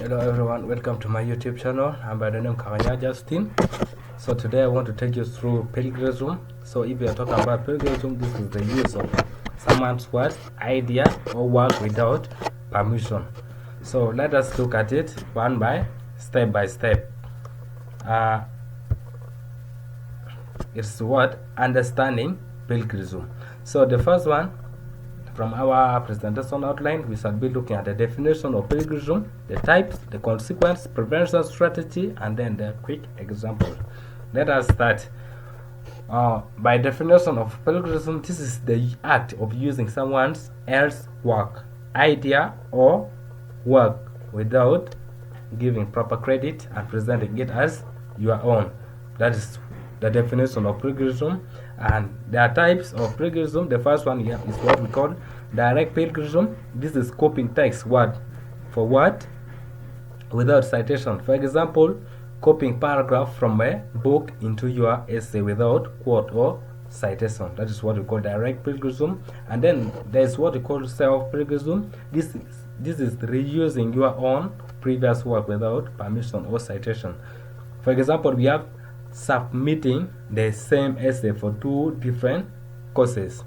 Hello everyone, welcome to my YouTube channel. I'm by the name Kawanya Justin. So today I want to take you through plagiarism. So if you are talking about plagiarism, this is the use of someone's words, idea or work without permission. So let us look at it step by step. It's what? Understanding plagiarism. So the first one, from our presentation outline, we shall be looking at the definition of plagiarism, the types, the consequence, prevention strategy, and then the quick example. Let us start. By definition of plagiarism, this is the act of using someone else's work, idea, or work without giving proper credit and presenting it as your own. That is the definition of plagiarism. And there are types of plagiarism. The first one here is what we call direct plagiarism. This is copying text word for word without citation. For example, copying paragraph from a book into your essay without quote or citation. That is what we call direct plagiarism. And then there is what we call self-plagiarism. This is reusing your own previous work without permission or citation. For example, we have submitting the same essay for two different courses.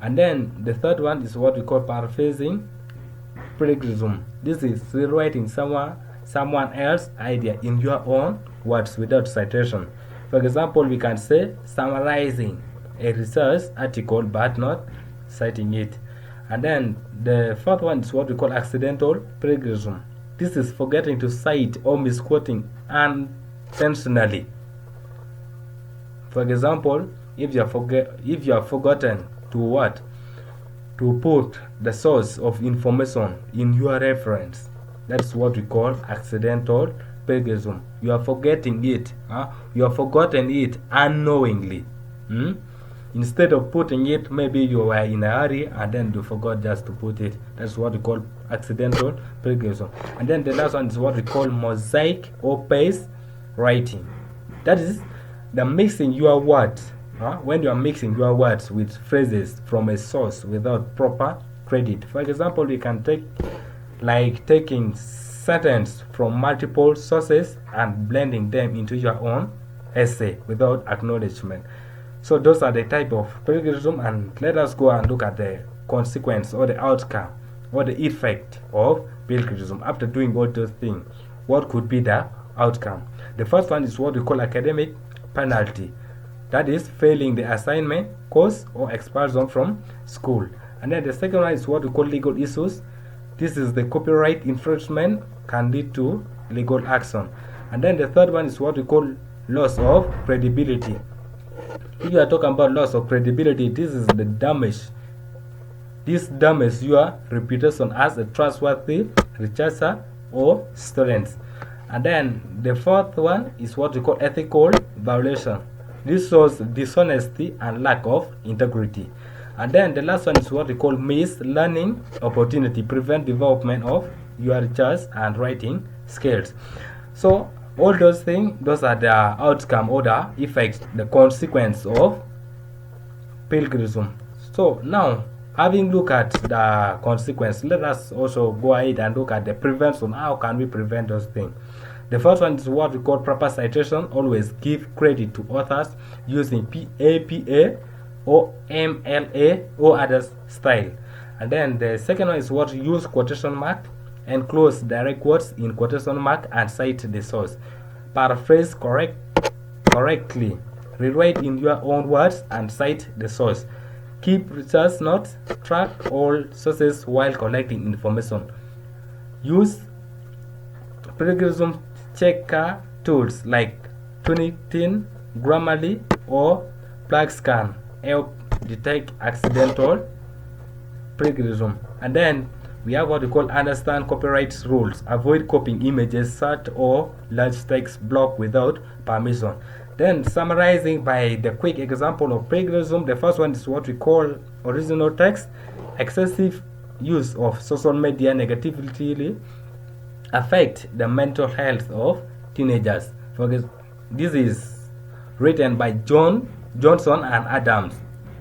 And then the third one is what we call paraphrasing plagiarism. This is rewriting someone else's idea in your own words without citation. For example, we can say summarizing a research article but not citing it. And then the fourth one is what we call accidental plagiarism. This is forgetting to cite or misquoting unintentionally. For example, if you have forgotten to put the source of information in your reference, that's what we call accidental plagiarism. You are forgetting it. You have forgotten it unknowingly. Instead of putting it, maybe you were in a hurry and then you forgot just to put it. That's what we call accidental plagiarism. And then the last one is what we call mosaic or paste writing. That is the mixing your words. When you are mixing your words with phrases from a source without proper credit. For example, you can taking sentence from multiple sources and blending them into your own essay without acknowledgement. So those are the type of plagiarism, and let us go and look at the consequence or the outcome or the effect of plagiarism. After doing all those things, what could be the outcome? The first one is what we call academic penalty. That is failing the assignment, course, or expulsion from school. And then the second one is what we call legal issues. This is the copyright infringement can lead to legal action. And then the third one is what we call loss of credibility. If you are talking about loss of credibility, this is the damage. This damages your reputation as a trustworthy researcher or student. And then the fourth one is what we call ethical violation. This shows dishonesty and lack of integrity. And then the last one is what we call missed learning opportunity, prevent development of your research and writing skills. So all those things, those are the outcome or the effects, the consequence of plagiarism. So now, having looked at the consequence, let us also go ahead and look at the prevention. How can we prevent those things? The first one is what we call proper citation. Always give credit to authors using PAPA or MLA or other style. And then the second one is what use quotation mark, enclose direct quotes in quotation mark and cite the source. Paraphrase correctly. Rewrite in your own words and cite the source. Keep research notes, track all sources while collecting information. Use plagiarism checker tools like Turnitin, Grammarly, or PlagScan help detect accidental plagiarism. And then we have what we call understand copyright rules. Avoid copying images, short or large text block without permission. Then summarizing by the quick example of plagiarism, the first one is what we call original text. Excessive use of social media negatively affect the mental health of teenagers. This is written by Johnson and Adams,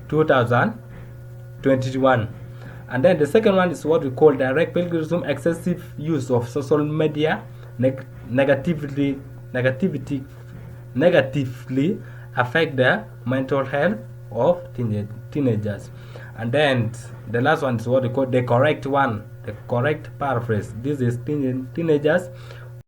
2021. And then the second one is what we call direct plagiarism, excessive use of social media negatively affect the mental health of teenagers. And then the last one is what we call the correct one, the correct paraphrase. This is teenagers